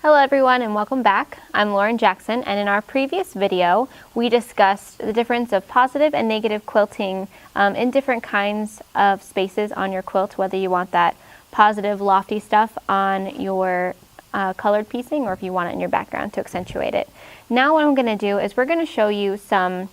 Hello everyone and welcome back. I'm Lauren Jackson, and in our previous video we discussed the difference of positive and negative quilting in different kinds of spaces on your quilt, whether you want that positive lofty stuff on your colored piecing or if you want it in your background to accentuate it. Now what I'm going to do is we're going to show you some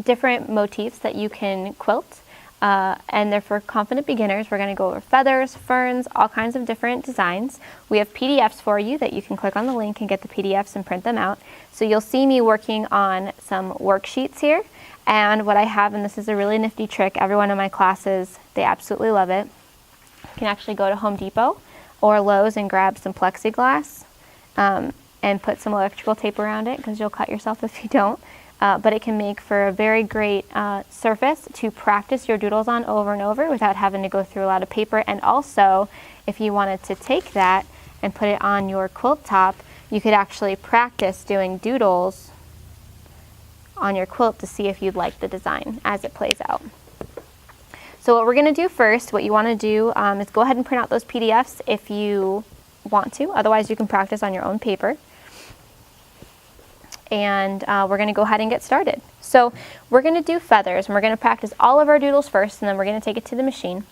different motifs that you can quilt. And they're for confident beginners. We're going to go over feathers, ferns, all kinds of different designs. We have PDFs for you that you can click on the link and get the PDFs and print them out. So you'll see me working on some worksheets here. And what I have, and this is a really nifty trick, everyone in my classes, they absolutely love it. You can actually go to Home Depot or Lowe's and grab some plexiglass and put some electrical tape around it, because you'll cut yourself if you don't. But it can make for a very great surface to practice your doodles on over and over without having to go through a lot of paper. And also, if you wanted to take that and put it on your quilt top, you could actually practice doing doodles on your quilt to see if you'd like the design as it plays out. So what we're going to do first, what you want to do is go ahead and print out those PDFs if you want to. Otherwise, you can practice on your own paper. And we're going to go ahead and get started. So we're going to do feathers, and we're going to practice all of our doodles first, and then we're going to take it to the machine.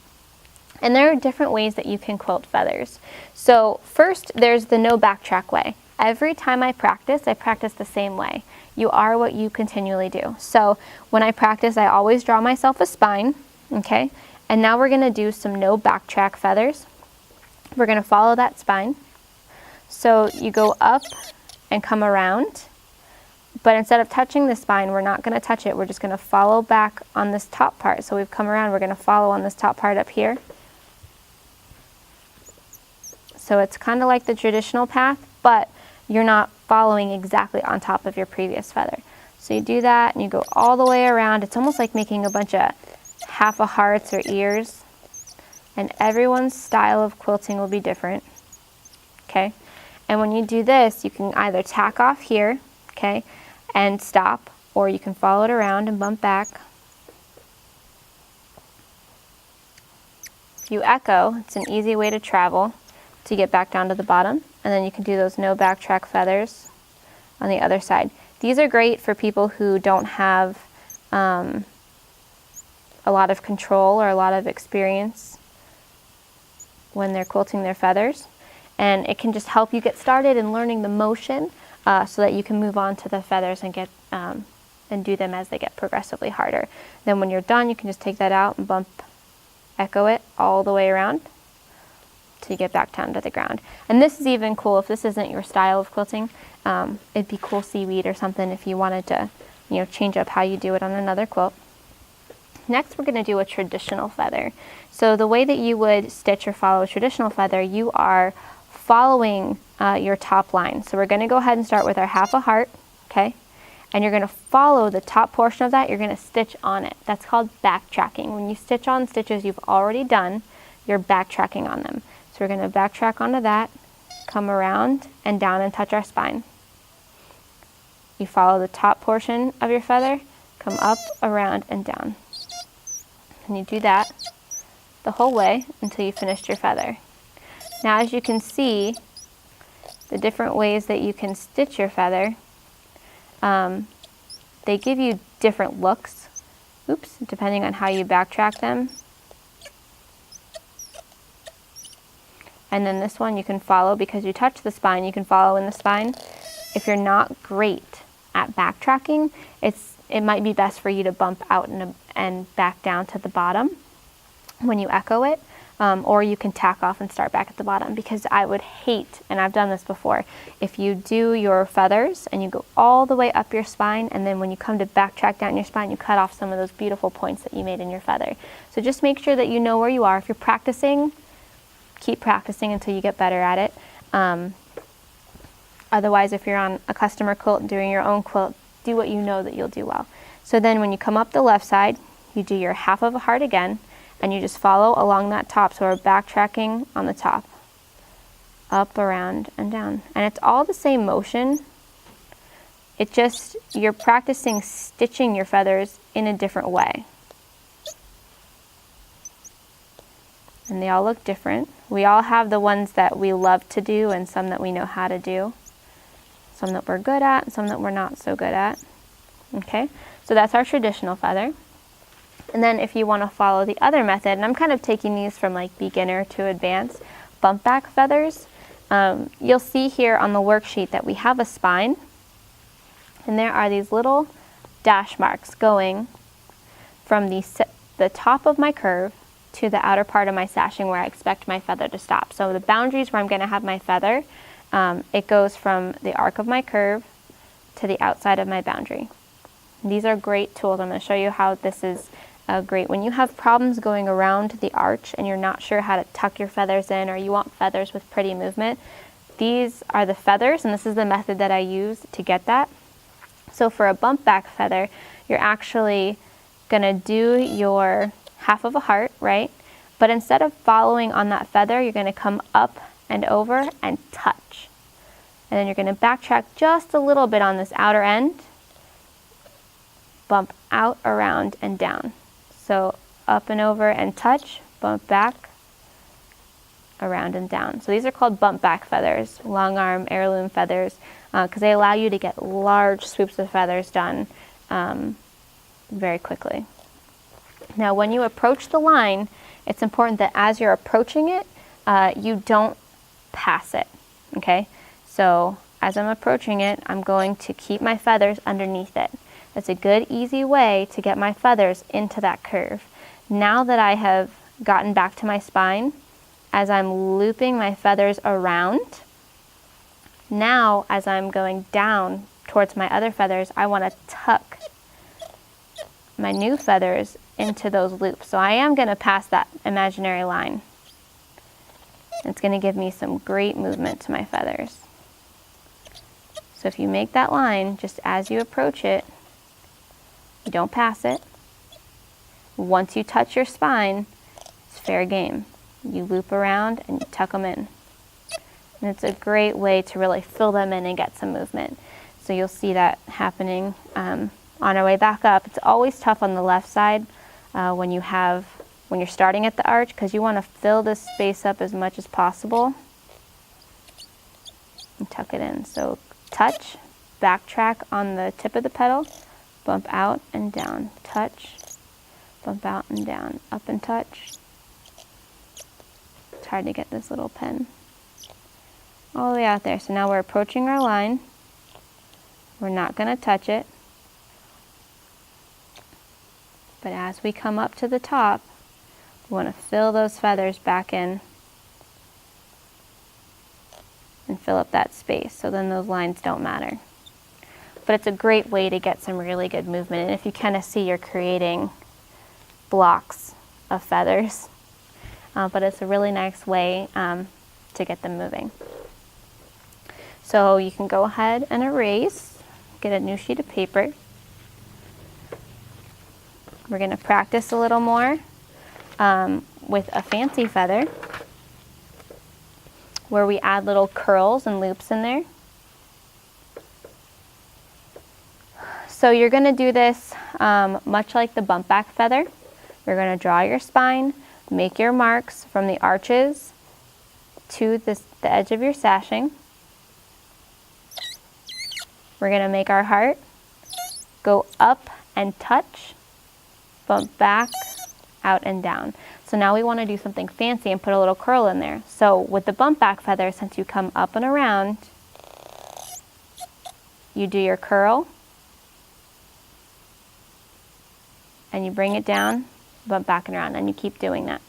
And there are different ways that you can quilt feathers. So first, there's the no backtrack way. Every time I practice the same way. You are what you continually do. So when I practice, I always draw myself a spine, okay? And now we're going to do some no backtrack feathers. We're going to follow that spine. So you go up and come around. But instead of touching the spine, we're not going to touch it. We're just going to follow back on this top part. So we've come around, we're going to follow on this top part up here. So it's kind of like the traditional path, but you're not following exactly on top of your previous feather. So you do that and you go all the way around. It's almost like making a bunch of half a hearts or ears. And everyone's style of quilting will be different. Okay? And when you do this, you can either tack off here, okay, and stop, or you can follow it around and bump back. If you echo, it's an easy way to travel to get back down to the bottom, and then you can do those no backtrack feathers on the other side. These are great for people who don't have a lot of control or a lot of experience when they're quilting their feathers, and it can just help you get started in learning the motion so that you can move on to the feathers and get and do them as they get progressively harder. Then when you're done, you can just take that out and echo it all the way around till you get back down to the ground. And this is even cool if this isn't your style of quilting. It'd be cool seaweed or something if you wanted to, change up how you do it on another quilt. Next, we're going to do a traditional feather. So the way that you would stitch or follow a traditional feather, you are following your top line. So we're going to go ahead and start with our half a heart, okay? And you're going to follow the top portion of that. You're going to stitch on it. That's called backtracking. When you stitch on stitches you've already done, you're backtracking on them. So we're going to backtrack onto that, come around and down and touch our spine. You follow the top portion of your feather, come up, around, and down. And you do that the whole way until you finished your feather. Now, as you can see, the different ways that you can stitch your feather, they give you different looks, depending on how you backtrack them. And then this one you can follow because you touch the spine, you can follow in the spine. If you're not great at backtracking, it might be best for you to bump out and back down to the bottom when you echo it. Or you can tack off and start back at the bottom, because I would hate, and I've done this before, if you do your feathers and you go all the way up your spine, and then when you come to backtrack down your spine, you cut off some of those beautiful points that you made in your feather. So just make sure that you know where you are. If you're practicing, keep practicing until you get better at it. Otherwise, if you're on a customer quilt and doing your own quilt, do what you know that you'll do well. So then when you come up the left side, you do your half of a heart again, and you just follow along that top. So we're backtracking on the top, up, around, and down. And it's all the same motion. It just, you're practicing stitching your feathers in a different way. and they all look different. We all have the ones that we love to do and some that we know how to do. Some that we're good at and some that we're not so good at. Okay, so that's our traditional feather. And then if you want to follow the other method, and I'm kind of taking these from like beginner to advanced, bump back feathers. You'll see here on the worksheet that we have a spine, and there are these little dash marks going from the top of my curve to the outer part of my sashing where I expect my feather to stop. So the boundaries where I'm going to have my feather, it goes from the arc of my curve to the outside of my boundary. These are great tools. I'm going to show you how this is great. When you have problems going around the arch and you're not sure how to tuck your feathers in, or you want feathers with pretty movement, these are the feathers, and this is the method that I use to get that. So for a bump back feather, you're actually going to do your half of a heart, right? But instead of following on that feather, you're going to come up and over and touch. And then you're going to backtrack just a little bit on this outer end, bump out, around, and down. So up and over and touch, bump back, around and down. So these are called bump back feathers, long arm heirloom feathers, because they allow you to get large swoops of feathers done very quickly. Now when you approach the line, it's important that as you're approaching it, you don't pass it, okay? So as I'm approaching it, I'm going to keep my feathers underneath it. That's a good, easy way to get my feathers into that curve. Now that I have gotten back to my spine, as I'm looping my feathers around, now as I'm going down towards my other feathers, I want to tuck my new feathers into those loops. So I am going to pass that imaginary line. It's going to give me some great movement to my feathers. So if you make that line just as you approach it, you don't pass it. Once you touch your spine, it's fair game. You loop around and you tuck them in. And it's a great way to really fill them in and get some movement. So you'll see that happening on our way back up. It's always tough on the left side when you're starting at the arch, because you want to fill this space up as much as possible and tuck it in. So touch, backtrack on the tip of the petal, bump out and down, touch, bump out and down, up and touch. It's hard to get this little pen all the way out there. So now we're approaching our line. We're not going to touch it. But as we come up to the top, we want to fill those feathers back in and fill up that space, so then those lines don't matter. But it's a great way to get some really good movement. And if you kind of see, you're creating blocks of feathers. But it's a really nice way to get them moving. So you can go ahead and erase, get a new sheet of paper. We're going to practice a little more with a fancy feather, where we add little curls and loops in there. So you're going to do this much like the bump back feather. You're going to draw your spine, make your marks from the arches to the edge of your sashing. We're going to make our heart, go up and touch, bump back, out and down. So now we want to do something fancy and put a little curl in there. So with the bump back feather, since you come up and around, you do your curl, and you bring it down, bump back and around, and you keep doing that.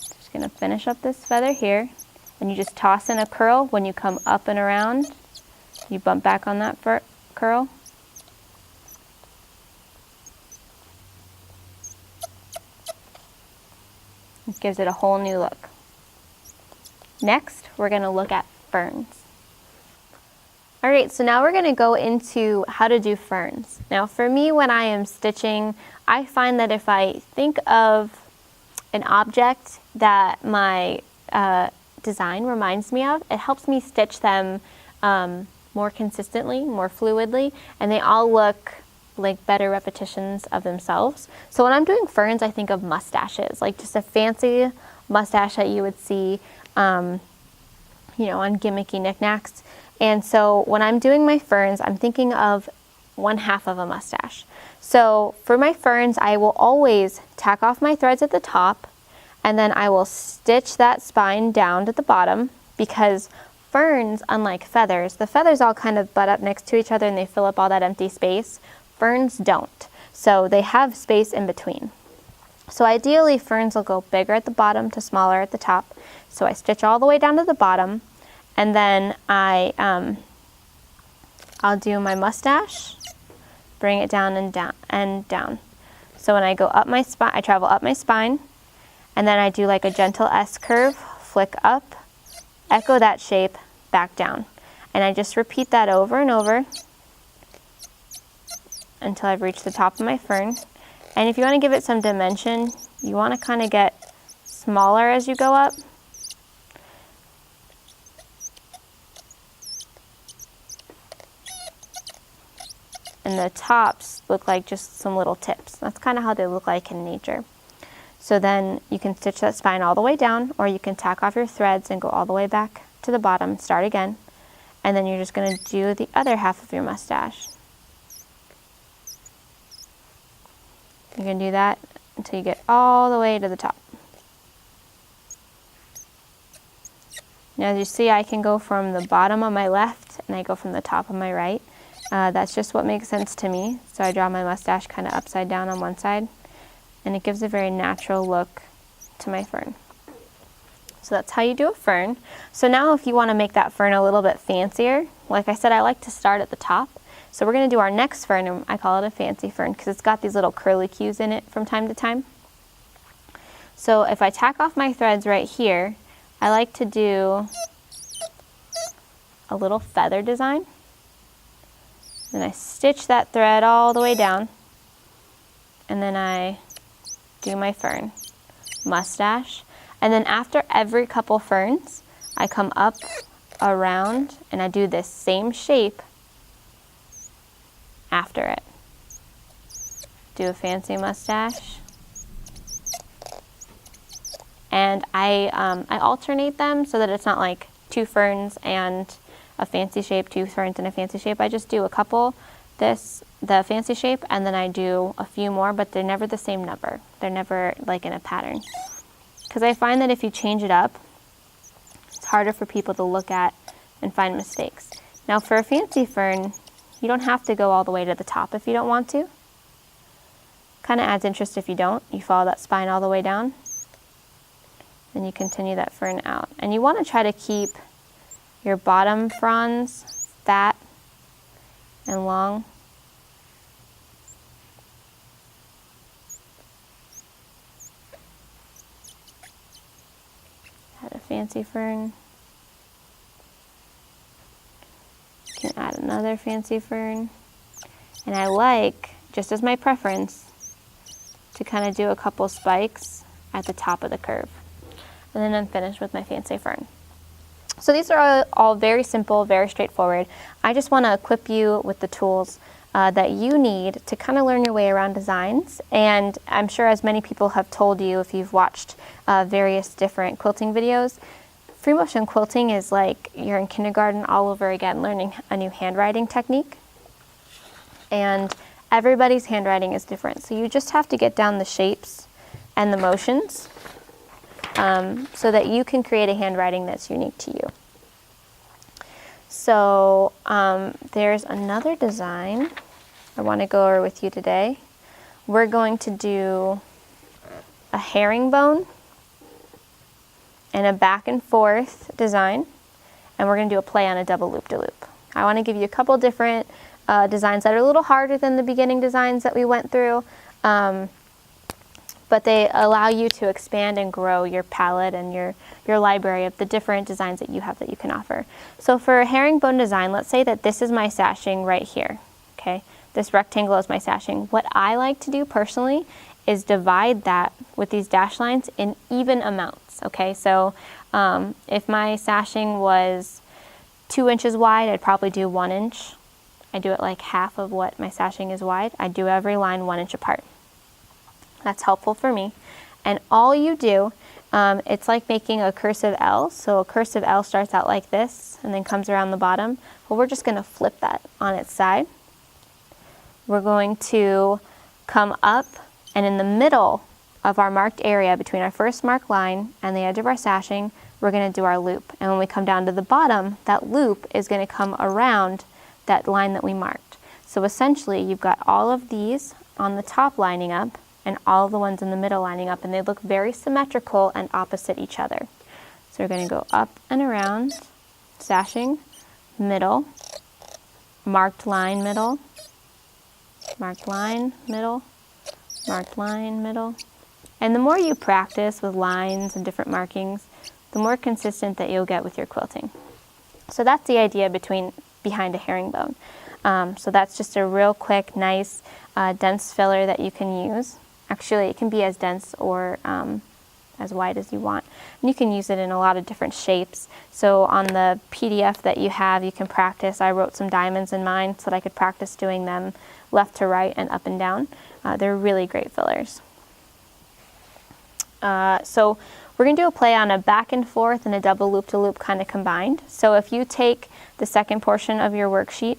Just going to finish up this feather here, and you just toss in a curl when you come up and around. You bump back on that curl. It gives it a whole new look. Next, we're going to look at ferns. All right, so now we're going to go into how to do ferns. Now for me, when I am stitching, I find that if I think of an object that my design reminds me of, it helps me stitch them more consistently, more fluidly, and they all look like better repetitions of themselves. So when I'm doing ferns, I think of mustaches, like just a fancy mustache that you would see, you know, on gimmicky knickknacks. And so when I'm doing my ferns, I'm thinking of 1/2 of a mustache. So for my ferns, I will always tack off my threads at the top, and then I will stitch that spine down to the bottom, because ferns, unlike feathers, the feathers all kind of butt up next to each other and they fill up all that empty space. Ferns don't. So they have space in between. So ideally, ferns will go bigger at the bottom to smaller at the top. So I stitch all the way down to the bottom, and then I'll do my mustache, bring it down and down and down. So when I go up my spine, I travel up my spine, and then I do like a gentle S curve, flick up, echo that shape, back down. And I just repeat that over and over until I've reached the top of my fern. And if you want to give it some dimension, you want to kind of get smaller as you go up. And the tops look like just some little tips. That's kind of how they look like in nature. So then you can stitch that spine all the way down, or you can tack off your threads and go all the way back to the bottom, start again. And then you're just going to do the other half of your mustache. You can do that until you get all the way to the top. Now as you see, I can go from the bottom on my left and I go from the top on my right. That's just what makes sense to me. So I draw my mustache kind of upside down on one side, and it gives a very natural look to my fern. So that's how you do a fern. So now if you want to make that fern a little bit fancier, like I said, I like to start at the top. So we're going to do our next fern, and I call it a fancy fern because it's got these little curlicues in it from time to time. So if I tack off my threads right here, I like to do a little feather design. Then I stitch that thread all the way down, and then I do my fern, mustache, and then after every couple ferns, I come up, around, and I do this same shape after it. Do a fancy mustache, and I alternate them so that it's not like 2 ferns and a fancy shape, 2 ferns and a fancy shape. I just do a couple, the fancy shape, and then I do a few more, but they're never the same number. They're never like in a pattern. Because I find that if you change it up, it's harder for people to look at and find mistakes. Now for a fancy fern, you don't have to go all the way to the top if you don't want to. Kind of adds interest if you don't. You follow that spine all the way down, then you continue that fern out. And you want to try to keep your bottom fronds fat and long. Add a fancy fern. You can add another fancy fern. And I like, just as my preference, to kind of do a couple spikes at the top of the curve. And then I'm finished with my fancy fern. So these are all very simple, very straightforward. I just want to equip you with the tools that you need to kind of learn your way around designs. And I'm sure, as many people have told you if you've watched various different quilting videos, free motion quilting is like you're in kindergarten all over again, learning a new handwriting technique. And everybody's handwriting is different, so you just have to get down the shapes and the motions so that you can create a handwriting that's unique to you. So there's another design I want to go over with you today. We're going to do a herringbone and a back and forth design, and we're going to do a play on a double loop-de-loop. I want to give you a couple different designs that are a little harder than the beginning designs that we went through, but they allow you to expand and grow your palette and your library of the different designs that you have that you can offer. So for a herringbone design, let's say that this is my sashing right here, okay? This rectangle is my sashing. What I like to do personally is divide that with these dash lines in even amounts, okay? So if my sashing was 2 inches wide, I'd probably do 1 inch. I do it like half of what my sashing is wide. I do every line 1 inch apart. That's helpful for me. And all you do, it's like making a cursive L. So a cursive L starts out like this and then comes around the bottom. Well, we're just going to flip that on its side. We're going to come up, and in the middle of our marked area between our first marked line and the edge of our sashing, we're going to do our loop. And when we come down to the bottom, that loop is going to come around that line that we marked. So essentially, you've got all of these on the top lining up and all of the ones in the middle lining up, and they look very symmetrical and opposite each other. So we're going to go up and around, sashing, middle, marked line, middle, marked line, middle, marked line, middle. And the more you practice with lines and different markings, the more consistent that you'll get with your quilting. So that's the idea behind a herringbone. So that's just a real quick, nice, dense filler that you can use. Actually, it can be as dense or as wide as you want. And you can use it in a lot of different shapes. So on the PDF that you have, you can practice. I wrote some diamonds in mine so that I could practice doing them left to right and up and down. They're really great fillers. So we're going to do a play on a back and forth and a double loop-to-loop kind of combined. So if you take the second portion of your worksheet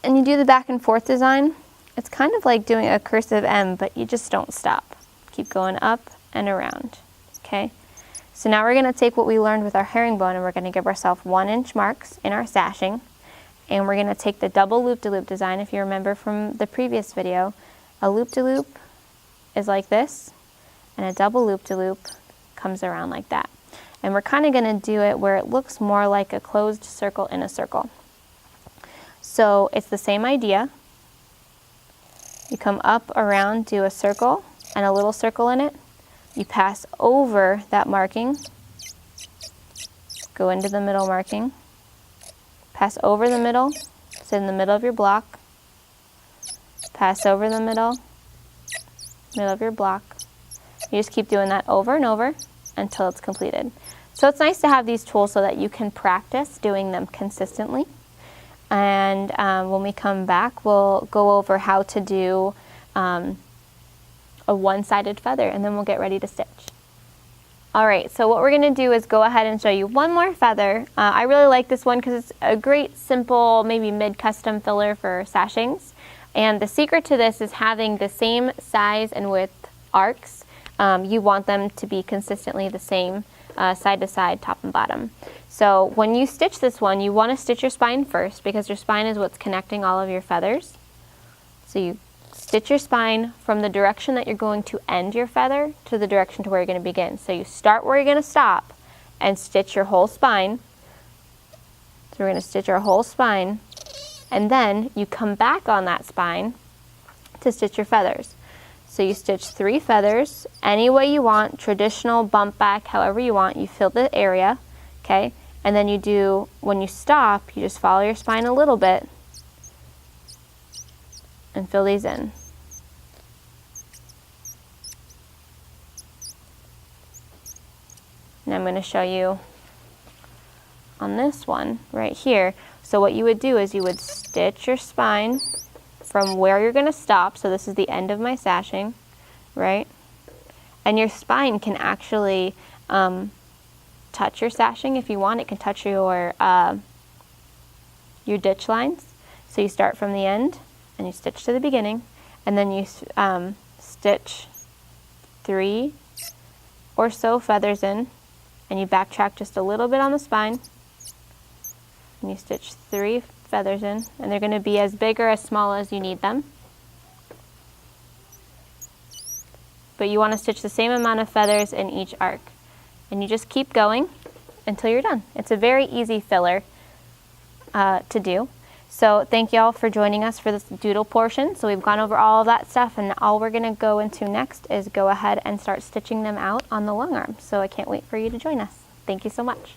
and you do the back and forth design, it's kind of like doing a cursive M, but you just don't stop. Keep going up and around, okay? So now we're going to take what we learned with our herringbone and we're going to give ourselves 1 inch marks in our sashing. And we're going to take the double loop-to-loop design. If you remember from the previous video, a loop-to-loop is like this, and a double loop-to-loop comes around like that. And we're kind of going to do it where it looks more like a closed circle in a circle. So it's the same idea. You come up, around, do a circle and a little circle in it. You pass over that marking, go into the middle marking, pass over the middle, sit in the middle of your block, pass over the middle of your block. You just keep doing that over and over until it's completed. So it's nice to have these tools so that you can practice doing them consistently. And when we come back, we'll go over how to do a one-sided feather, and then we'll get ready to stitch. All right, so what we're going to do is go ahead and show you one more feather. I really like this one because it's a great, simple, maybe mid-custom filler for sashings. And the secret to this is having the same size and width arcs. You want them to be consistently the same side to side, top and bottom. So when you stitch this one, you want to stitch your spine first because your spine is what's connecting all of your feathers. So you stitch your spine from the direction that you're going to end your feather to the direction to where you're going to begin. So you start where you're going to stop and stitch your whole spine. So we're going to stitch our whole spine, and then you come back on that spine to stitch your feathers. So you stitch 3 feathers any way you want, traditional, bump back, however you want. You fill the area, okay? And then you do, when you stop, you just follow your spine a little bit and fill these in. And I'm going to show you on this one right here. So what you would do is you would stitch your spine from where you're going to stop. So this is the end of my sashing, right? And your spine can actually touch your sashing if you want. It can touch your ditch lines. So you start from the end and you stitch to the beginning, and then you stitch 3 or so feathers in, and you backtrack just a little bit on the spine, and you stitch 3 feathers in, and they're going to be as big or as small as you need them. But you want to stitch the same amount of feathers in each arc, and you just keep going until you're done. It's a very easy filler to do. So thank you all for joining us for this doodle portion. So we've gone over all of that stuff, and all we're going to go into next is go ahead and start stitching them out on the long arm. So I can't wait for you to join us. Thank you so much.